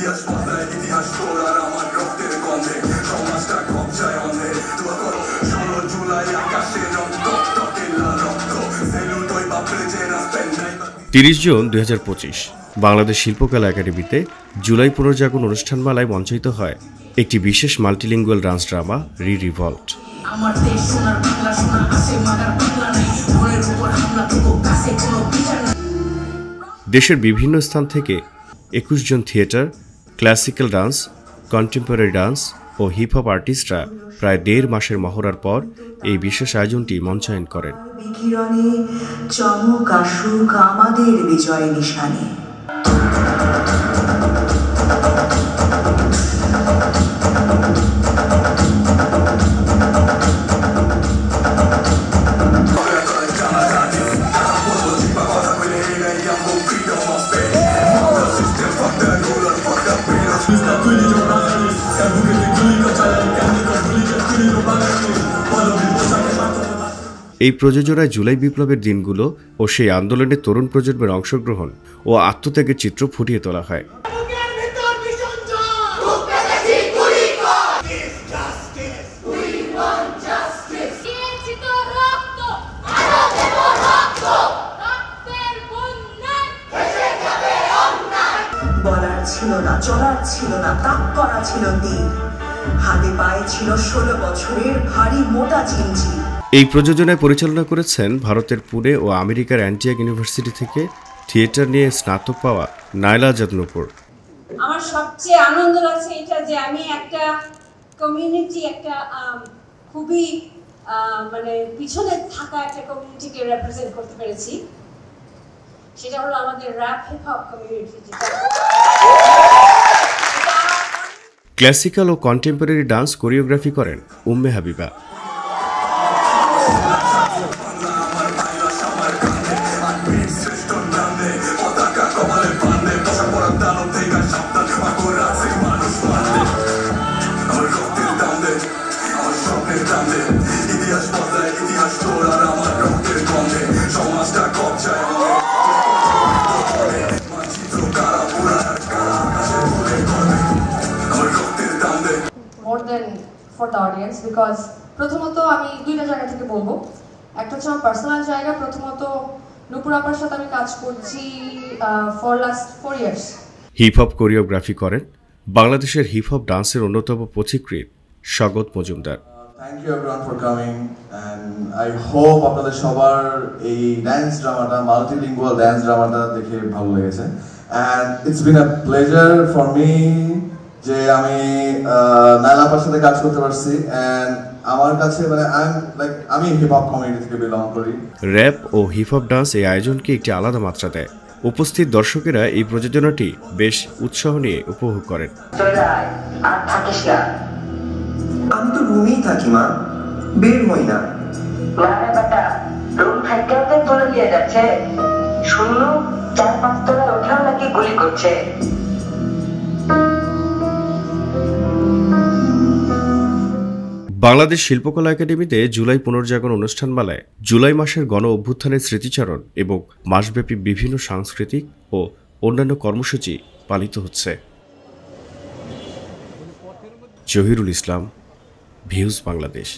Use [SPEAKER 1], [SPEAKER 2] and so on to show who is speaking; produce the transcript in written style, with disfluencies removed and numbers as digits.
[SPEAKER 1] 30 June 2025 Bangladesh শিল্পকলা একাডেমিতে জুলাই পুনর্জাগরণ অনুষ্ঠানমালায় মঞ্চায়িত হয় একটি বিশেষ মাল্টিলিঙ্গুয়াল ডান্স ড্রামা রিভল্ট। দেশের বিভিন্ন স্থান থেকে 21 জন theatre, classical dance, contemporary dance ও হিপ হপ আর্টিস্টরা প্রায় 1.5 মাসের মহড়ার পর এই বিশেষ আয়োজনটি মঞ্চায়ন করেন।
[SPEAKER 2] চমক আসুক আমাদের বিজয় নিশানে।
[SPEAKER 1] এই প্রযোজনায় জুলাই বিপ্লবের দিনগুলো ও সেই আন্দোলনে তরুণ প্রজন্মের অংশগ্রহণ ও আত্মত্যাগের চিত্র ফুটিয়ে তোলা হয়।
[SPEAKER 2] বলার ছিল না, চলার ছিল না, তাক করা ছিল তীর, হাতে পায়ে ছিল 16 বছরের ভারী মোটা চিমচি।
[SPEAKER 1] এই প্রযোজনায় পরিচালনা করেছেন ভারতের পুনে ও আমেরিকার অ্যান্টিয়াগ ইউনিভার্সিটি থেকে থিয়েটার নিয়ে স্নাতক পাওয়া নাইলা জাদনুপুর।
[SPEAKER 3] আমার সবচেয়ে আনন্দ লাগছে এটা যে আমি একটা কমিউনিটি, একটা খুবই মানে পিছনে থাকা একটা কমিউনিটিকে রিপ্রেজেন্ট করতে পেরেছি। সেটা হলো আমাদের rap hip hop community.
[SPEAKER 1] Classical ও কন্টেম্পোরারি ডান্স কোরিওগ্রাফি করেন Umme Habiba.
[SPEAKER 4] More than for the audience, because প্রথমত আমি দুইটা জায়গা থেকে বলবো। একটা হচ্ছে আমার পার্সোনাল জায়গা। প্রথমত নুপুর আপার সাথে আমি কাজ করছি for last 4 years।
[SPEAKER 1] Hip hop choreography করেন বাংলাদেশের হিপ হপ ডান্সের অন্যতম পথিকৃৎ স্বাগত Majumdar.
[SPEAKER 5] Thank you everyone for coming, and I hope আপনাদের সবার এই ডান্স ড্রামাটা, মাল্টিলিঙ্গুয়াল ডান্স ড্রামাটা দেখে ভালো লেগেছে। And it's been a pleasure for me যে আমি নাইলা আপার সাথে কাজ করতে পারছি। And আমার কাছে মানে আমি হিপ হপ কমিউনিটি থেকে বিলং করি।
[SPEAKER 1] র‍্যাপ ও হিপ হপ ডান্স এই আয়োজনকে একটি আলাদা মাত্রা দেয়। উপস্থিত দর্শকেরা এই প্রযোজনাটি বেশ উৎসাহ নিয়ে উপভোগ করেন।
[SPEAKER 2] আমি তো রুমেই থাকি মা, বের হই না।
[SPEAKER 6] রুম থাকতে চলে দিয়ে যাচ্ছে, শুনলো 4-5 তলায় ওঠাও নাকি গুলি করছে।
[SPEAKER 1] বাংলাদেশ শিল্পকলা একাডেমিতে জুলাই পুনর্জাগরণ অনুষ্ঠানমালায় জুলাই মাসের গণ অভ্যুত্থানের স্মৃতিচারণ এবং মাসব্যাপী বিভিন্ন সাংস্কৃতিক ও অন্যান্য কর্মসূচি পালিত হচ্ছে। জহিরুল ইসলাম, ভিউজ বাংলাদেশ।